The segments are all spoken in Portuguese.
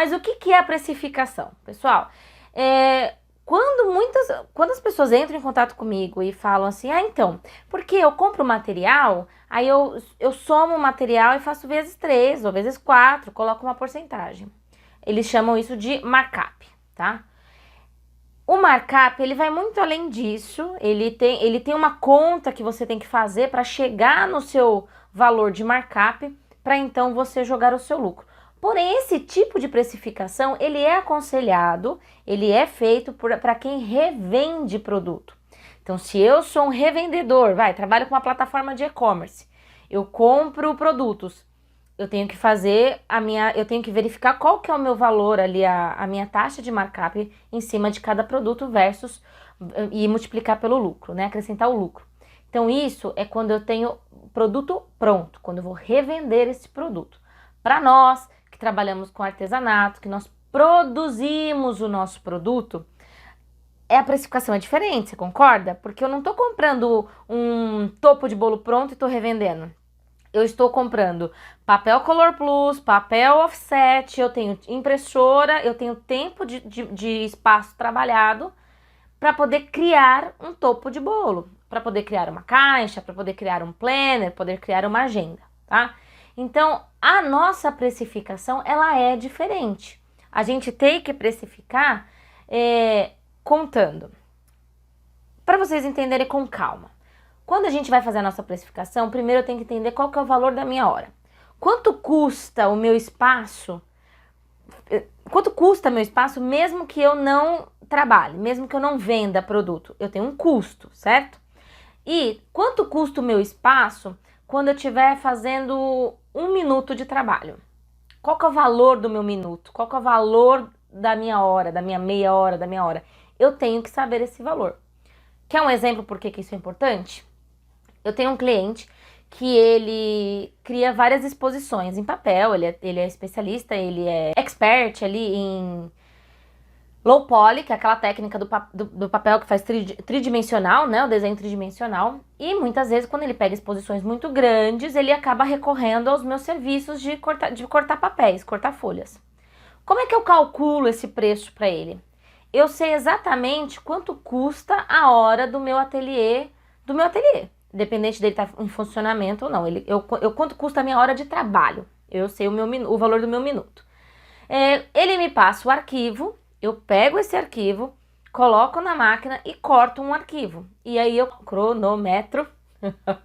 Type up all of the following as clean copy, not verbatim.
Mas o que é a precificação? Pessoal, quando as pessoas entram em contato comigo e falam assim, então, porque eu compro material, aí eu somo o material e faço vezes 3 ou vezes 4, coloco uma porcentagem. Eles chamam isso de markup, tá? O markup, ele vai muito além disso, ele tem uma conta que você tem que fazer para chegar no seu valor de markup, para então você jogar o seu lucro. Porém, esse tipo de precificação, ele é aconselhado, ele é feito para quem revende produto. Então, se eu sou um revendedor, trabalho com uma plataforma de e-commerce, eu compro produtos, eu tenho que eu tenho que verificar qual que é o meu valor ali, a minha taxa de markup em cima de cada produto e multiplicar pelo lucro, né? Acrescentar o lucro. Então, isso é quando eu tenho produto pronto, quando eu vou revender esse produto. Para nós que trabalhamos com artesanato, que nós produzimos o nosso produto, a precificação é diferente, você concorda? Porque eu não estou comprando um topo de bolo pronto e estou revendendo. Eu estou comprando papel Color Plus, papel offset, eu tenho impressora, eu tenho tempo de espaço trabalhado para poder criar um topo de bolo, para poder criar uma caixa, para poder criar um planner, poder criar uma agenda, tá? Então, a nossa precificação, ela é diferente. A gente tem que precificar contando. Para vocês entenderem com calma. Quando a gente vai fazer a nossa precificação, primeiro eu tenho que entender qual que é o valor da minha hora. Quanto custa o meu espaço? Quanto custa meu espaço mesmo que eu não trabalhe, mesmo que eu não venda produto? Eu tenho um custo, certo? E quanto custa o meu espaço quando eu estiver fazendo 1 minuto de trabalho? Qual que é o valor do meu minuto? Qual que é o valor da minha hora, da minha meia hora, da minha hora? Eu tenho que saber esse valor. Quer um exemplo por que isso é importante? Eu tenho um cliente que ele cria várias exposições em papel, ele é especialista, ele é expert ali em low poly, que é aquela técnica do papel que faz tridimensional, né, o desenho tridimensional, e muitas vezes quando ele pega exposições muito grandes, ele acaba recorrendo aos meus serviços de cortar papéis, cortar folhas. Como é que eu calculo esse preço para ele? Eu sei exatamente quanto custa a hora do meu ateliê, independente dele estar em funcionamento ou não. Quanto custa a minha hora de trabalho? Eu sei o valor do meu minuto. Ele me passa o arquivo, eu pego esse arquivo, coloco na máquina e corto um arquivo. E aí eu cronometro,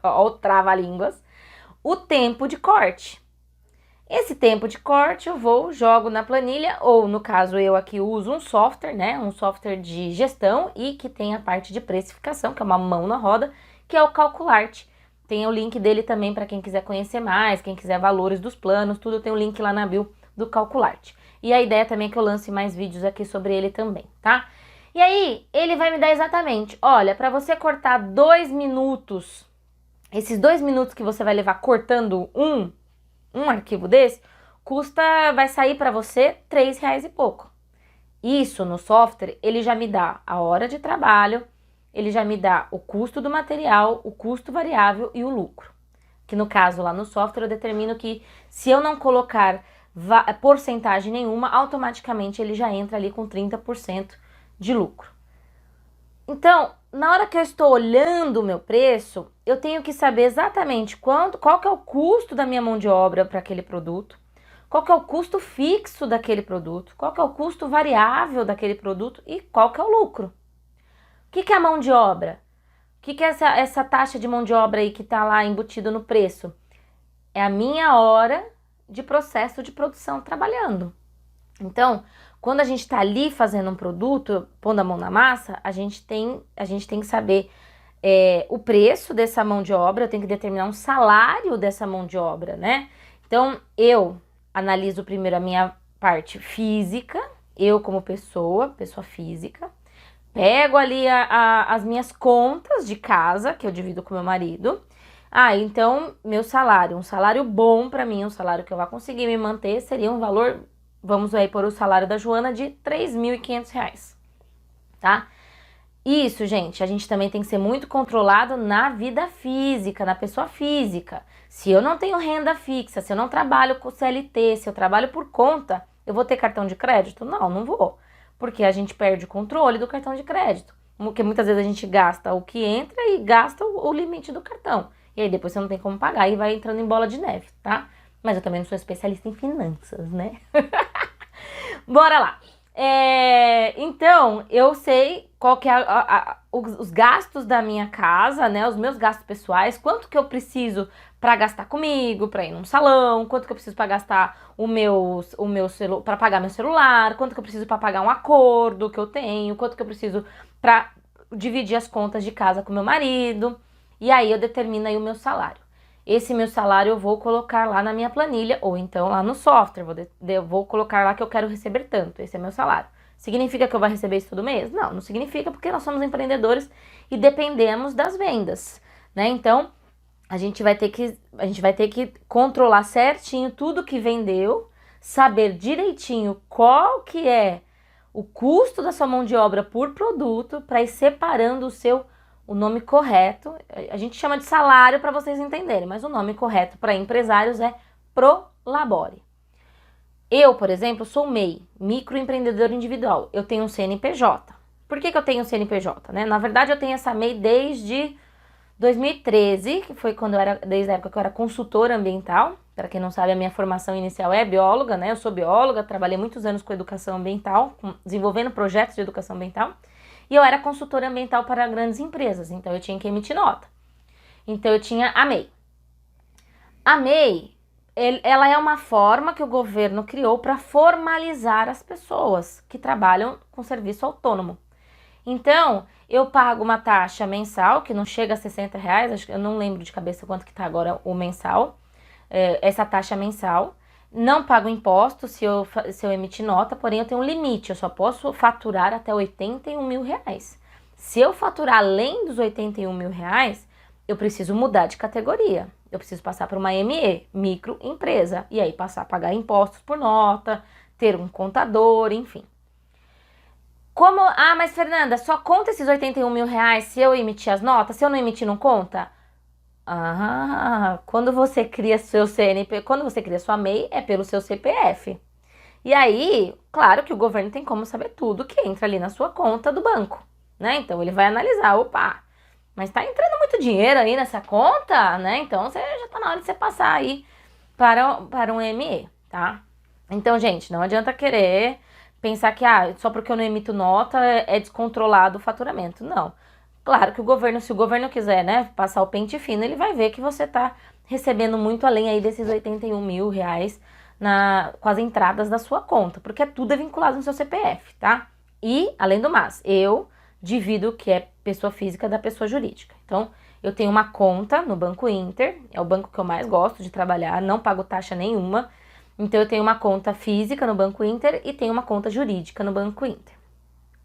ó o trava-línguas, o tempo de corte. Esse tempo de corte eu jogo na planilha, ou no caso eu aqui uso um software, né? Um software de gestão e que tem a parte de precificação, que é uma mão na roda, que é o Calculart. Tem o link dele também para quem quiser conhecer mais, quem quiser valores dos planos, tudo tem o link lá na bio do Calculart. E a ideia também é que eu lance mais vídeos aqui sobre ele também, tá? E aí, ele vai me dar exatamente, olha, para você cortar 2 minutos, esses 2 minutos que você vai levar cortando um arquivo desse, vai sair para você R$3 e pouco. Isso no software, ele já me dá a hora de trabalho, ele já me dá o custo do material, o custo variável e o lucro. Que no caso lá no software eu determino que se eu não colocar porcentagem nenhuma, automaticamente ele já entra ali com 30% de lucro. Então, na hora que eu estou olhando o meu preço, eu tenho que saber exatamente qual que é o custo da minha mão de obra para aquele produto, qual que é o custo fixo daquele produto, qual que é o custo variável daquele produto e qual que é o lucro. O que é a mão de obra? O que é essa taxa de mão de obra aí que está lá embutido no preço? É a minha hora de processo de produção trabalhando. Então, quando a gente está ali fazendo um produto, pondo a mão na massa, a gente tem que saber o preço dessa mão de obra, eu tenho que determinar um salário dessa mão de obra, né? Então, eu analiso primeiro a minha parte física, eu como pessoa física, pego ali as minhas contas de casa, que eu divido com meu marido. Então, meu salário, um salário bom para mim, um salário que eu vá conseguir me manter, seria um valor, vamos aí por o salário da Joana, de R$3.500, tá? Isso, gente, a gente também tem que ser muito controlado na vida física, na pessoa física. Se eu não tenho renda fixa, se eu não trabalho com CLT, se eu trabalho por conta, Eu vou ter cartão de crédito? Não, não vou. Porque a gente perde o controle do cartão de crédito. Porque muitas vezes a gente gasta o que entra e gasta o limite do cartão. E aí depois você não tem como pagar e vai entrando em bola de neve, tá? Mas eu também não sou especialista em finanças, né? Bora lá. Então, eu sei qual que é os gastos da minha casa, né? Os meus gastos pessoais, quanto que eu preciso para gastar comigo, para ir num salão, quanto que eu preciso para gastar para pagar meu celular, quanto que eu preciso para pagar um acordo que eu tenho, quanto que eu preciso para dividir as contas de casa com meu marido. E aí eu determino aí o meu salário. Esse meu salário eu vou colocar lá na minha planilha, ou então lá no software, eu vou colocar lá que eu quero receber tanto, esse é meu salário. Significa que eu vou receber isso todo mês? Não, não significa, porque nós somos empreendedores e dependemos das vendas, né? Então, a gente vai ter que controlar certinho tudo que vendeu, saber direitinho qual que é o custo da sua mão de obra por produto, para ir separando o nome correto. A gente chama de salário para vocês entenderem, mas o nome correto para empresários é Prolabore. Eu, por exemplo, sou MEI, microempreendedor individual. Eu tenho um CNPJ. Por que eu tenho um CNPJ, né? Na verdade, eu tenho essa MEI desde 2013, que foi desde a época que eu era consultora ambiental. Para quem não sabe, a minha formação inicial é bióloga, né? Eu sou bióloga, trabalhei muitos anos com educação ambiental, desenvolvendo projetos de educação ambiental. E eu era consultora ambiental para grandes empresas, então eu tinha que emitir nota. Então eu tinha a MEI. A MEI, ela é uma forma que o governo criou para formalizar as pessoas que trabalham com serviço autônomo. Então, eu pago uma taxa mensal, que não chega a R$60, acho que eu não lembro de cabeça quanto que tá agora o mensal, essa taxa mensal. Não pago imposto se eu emitir nota, porém eu tenho um limite, eu só posso faturar até R$81 mil. Se eu faturar além dos R$81 mil, eu preciso mudar de categoria. Eu preciso passar para uma ME, microempresa, e aí passar a pagar impostos por nota, ter um contador, enfim. Mas Fernanda, só conta esses R$81 mil se eu emitir as notas? Se eu não emitir, não conta? Quando você cria seu CNP, quando você cria sua MEI, é pelo seu CPF. E aí, claro que o governo tem como saber tudo que entra ali na sua conta do banco, né? Então ele vai analisar, opa, mas tá entrando muito dinheiro aí nessa conta, né? Então você já tá na hora de você passar aí para um ME, tá? Então, gente, não adianta querer pensar que só porque eu não emito nota é descontrolado o faturamento. Não. Claro que se o governo quiser, né, passar o pente fino, ele vai ver que você tá recebendo muito além aí desses R$81 mil com as entradas da sua conta, porque tudo é vinculado no seu CPF, tá? E, além do mais, eu divido o que é pessoa física da pessoa jurídica. Então, eu tenho uma conta no Banco Inter, é o banco que eu mais gosto de trabalhar, não pago taxa nenhuma. Então, eu tenho uma conta física no Banco Inter e tenho uma conta jurídica no Banco Inter,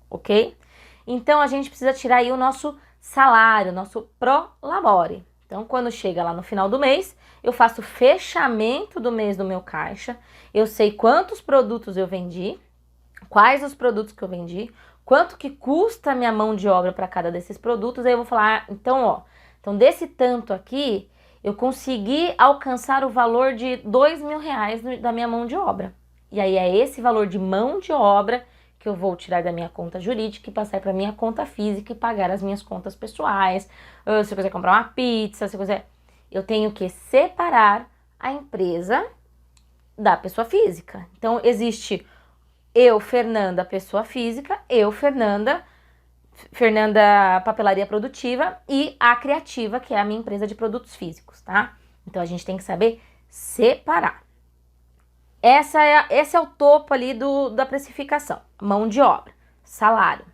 ok? Então, a gente precisa tirar aí o nosso salário, o nosso Prolabore. Então, quando chega lá no final do mês, eu faço o fechamento do mês do meu caixa, eu sei quantos produtos eu vendi, quais os produtos que eu vendi, quanto que custa a minha mão de obra para cada desses produtos, aí eu vou falar, então desse tanto aqui, eu consegui alcançar o valor de R$2 mil da minha mão de obra. E aí é esse valor de mão de obra que eu vou tirar da minha conta jurídica e passar para minha conta física e pagar as minhas contas pessoais. Se eu quiser comprar uma pizza, eu tenho que separar a empresa da pessoa física. Então, existe eu, Fernanda, pessoa física, eu, Fernanda Papelaria Produtiva e a Criativa, que é a minha empresa de produtos físicos, tá? Então, a gente tem que saber separar. Esse é o topo ali da precificação, mão de obra, salário.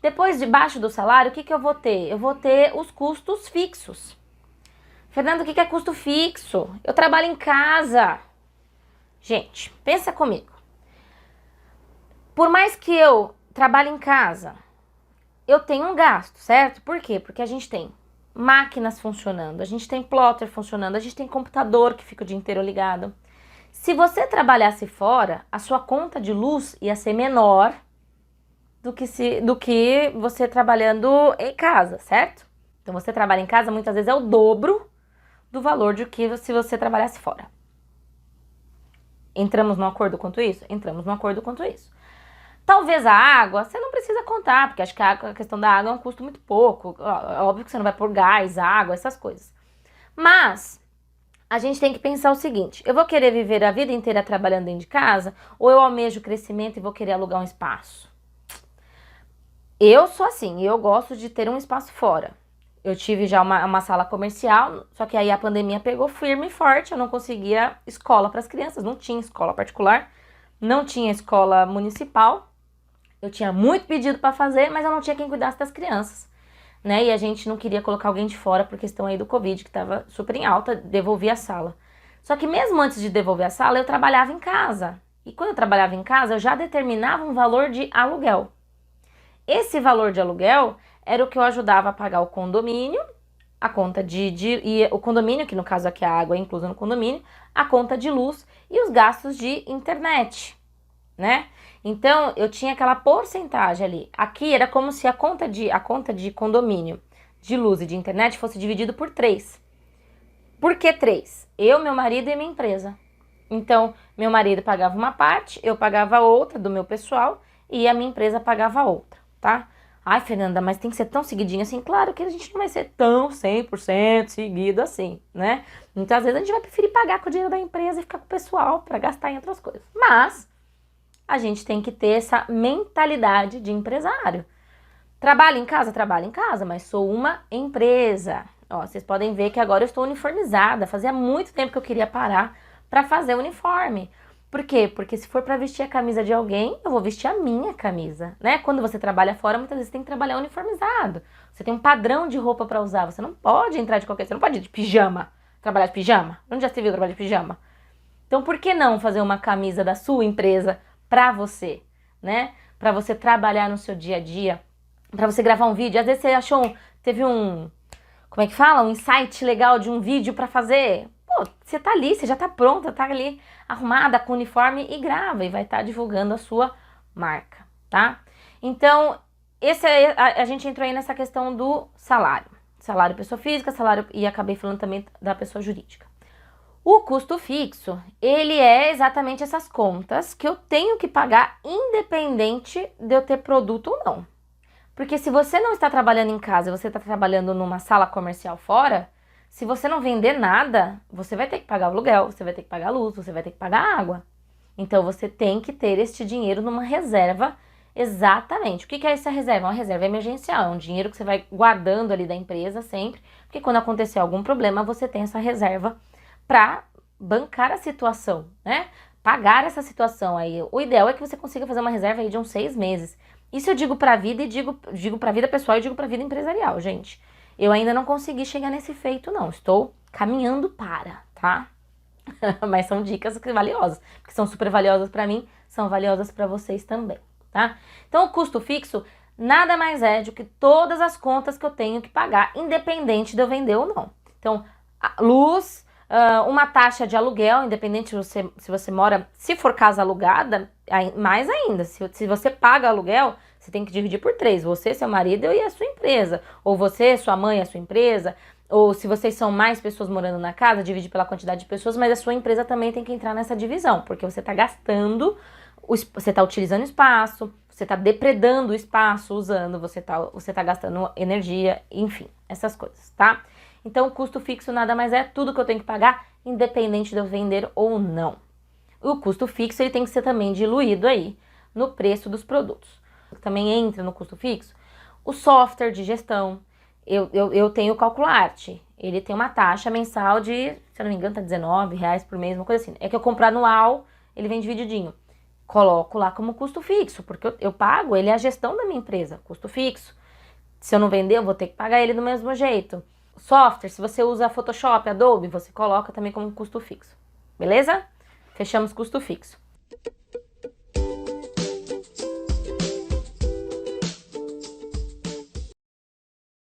Depois, debaixo do salário, o que eu vou ter? Eu vou ter os custos fixos. Fernanda, o que é custo fixo? Eu trabalho em casa. Gente, pensa comigo. Por mais que eu trabalhe em casa, eu tenho um gasto, certo? Por quê? Porque a gente tem máquinas funcionando, a gente tem plotter funcionando, a gente tem computador que fica o dia inteiro ligado. Se você trabalhasse fora, a sua conta de luz ia ser menor do que você trabalhando em casa, certo? Então, você trabalha em casa, muitas vezes é o dobro do valor de que se você trabalhasse fora. Entramos num acordo quanto isso? Entramos num acordo quanto isso. Talvez a água, você não precisa contar, porque acho que a questão da água é um custo muito pouco. Óbvio que você não vai pôr gás, água, essas coisas. Mas a gente tem que pensar o seguinte: eu vou querer viver a vida inteira trabalhando dentro de casa, ou eu almejo crescimento e vou querer alugar um espaço? Eu sou assim, eu gosto de ter um espaço fora. Eu tive já uma sala comercial, só que aí a pandemia pegou firme e forte, eu não conseguia escola para as crianças, não tinha escola particular, não tinha escola municipal. Eu tinha muito pedido para fazer, mas eu não tinha quem cuidasse das crianças, né? E a gente não queria colocar alguém de fora por questão aí do Covid, que estava super em alta, devolvi a sala. Só que mesmo antes de devolver a sala, eu trabalhava em casa. E quando eu trabalhava em casa, eu já determinava um valor de aluguel. Esse valor de aluguel era o que eu ajudava a pagar o condomínio, a conta e o condomínio, que no caso aqui a água é inclusa no condomínio, a conta de luz e os gastos de internet, né? Então, eu tinha aquela porcentagem ali. Aqui era como se a conta de condomínio, de luz e de internet fosse dividido por 3. Por que 3? Eu, meu marido e minha empresa. Então, meu marido pagava uma parte, eu pagava outra do meu pessoal e a minha empresa pagava outra, tá? Ai, Fernanda, mas tem que ser tão seguidinho assim? Claro que a gente não vai ser tão 100% seguido assim, né? Então, às vezes, a gente vai preferir pagar com o dinheiro da empresa e ficar com o pessoal para gastar em outras coisas. Mas a gente tem que ter essa mentalidade de empresário. Trabalho em casa, mas sou uma empresa. Ó, vocês podem ver que agora eu estou uniformizada. Fazia muito tempo que eu queria parar para fazer o uniforme. Por quê? Porque se for para vestir a camisa de alguém, eu vou vestir a minha camisa, né? Quando você trabalha fora, muitas vezes você tem que trabalhar uniformizado. Você tem um padrão de roupa para usar. Você não pode entrar de qualquer... Você não pode ir de pijama, trabalhar de pijama. Onde já se viu trabalhar de pijama? Então, por que não fazer uma camisa da sua empresa para você, né? Para você trabalhar no seu dia a dia, para você gravar um vídeo. Às vezes você teve um, como é que fala? Um insight legal de um vídeo para fazer. Pô, você tá ali, você já tá pronta, tá ali arrumada com o uniforme e grava e vai estar divulgando a sua marca, tá? Então, a gente entrou aí nessa questão do salário. Salário pessoa física, salário, e acabei falando também da pessoa jurídica. O custo fixo, ele é exatamente essas contas que eu tenho que pagar independente de eu ter produto ou não. Porque se você não está trabalhando em casa e você está trabalhando numa sala comercial fora, se você não vender nada, você vai ter que pagar o aluguel, você vai ter que pagar a luz, você vai ter que pagar a água. Então você tem que ter este dinheiro numa reserva exatamente. O que é essa reserva? Uma reserva emergencial, é um dinheiro que você vai guardando ali da empresa sempre, porque quando acontecer algum problema, você tem essa reserva para bancar a situação, né? Pagar essa situação aí. O ideal é que você consiga fazer uma reserva aí de uns 6 meses. Isso eu digo para a vida e digo para a vida pessoal e digo para a vida empresarial, gente. Eu ainda não consegui chegar nesse feito, não. Estou caminhando para, tá? Mas são dicas valiosas, porque são super valiosas para mim, são valiosas para vocês também, tá? Então, o custo fixo nada mais é do que todas as contas que eu tenho que pagar, independente de eu vender ou não. Então, luz, uma taxa de aluguel, independente se você mora, se for casa alugada, mais ainda, se você paga aluguel, você tem que dividir por 3, você, seu marido e a sua empresa, ou você, sua mãe e a sua empresa, ou se vocês são mais pessoas morando na casa, divide pela quantidade de pessoas, mas a sua empresa também tem que entrar nessa divisão, porque você está gastando, você está utilizando espaço, você está depredando o espaço usando, você tá gastando energia, enfim, essas coisas, tá? Então, o custo fixo nada mais é tudo que eu tenho que pagar, independente de eu vender ou não. O custo fixo ele tem que ser também diluído aí no preço dos produtos. Também entra no custo fixo o software de gestão. Eu tenho o Calculart. Ele tem uma taxa mensal de, se eu não me engano, tá R$19 por mês, uma coisa assim. É que eu compro anual, ele vem divididinho. Coloco lá como custo fixo, porque eu pago, ele é a gestão da minha empresa, custo fixo. Se eu não vender, eu vou ter que pagar ele do mesmo jeito. Software, se você usa Photoshop, Adobe, você coloca também como custo fixo. Beleza? Fechamos custo fixo.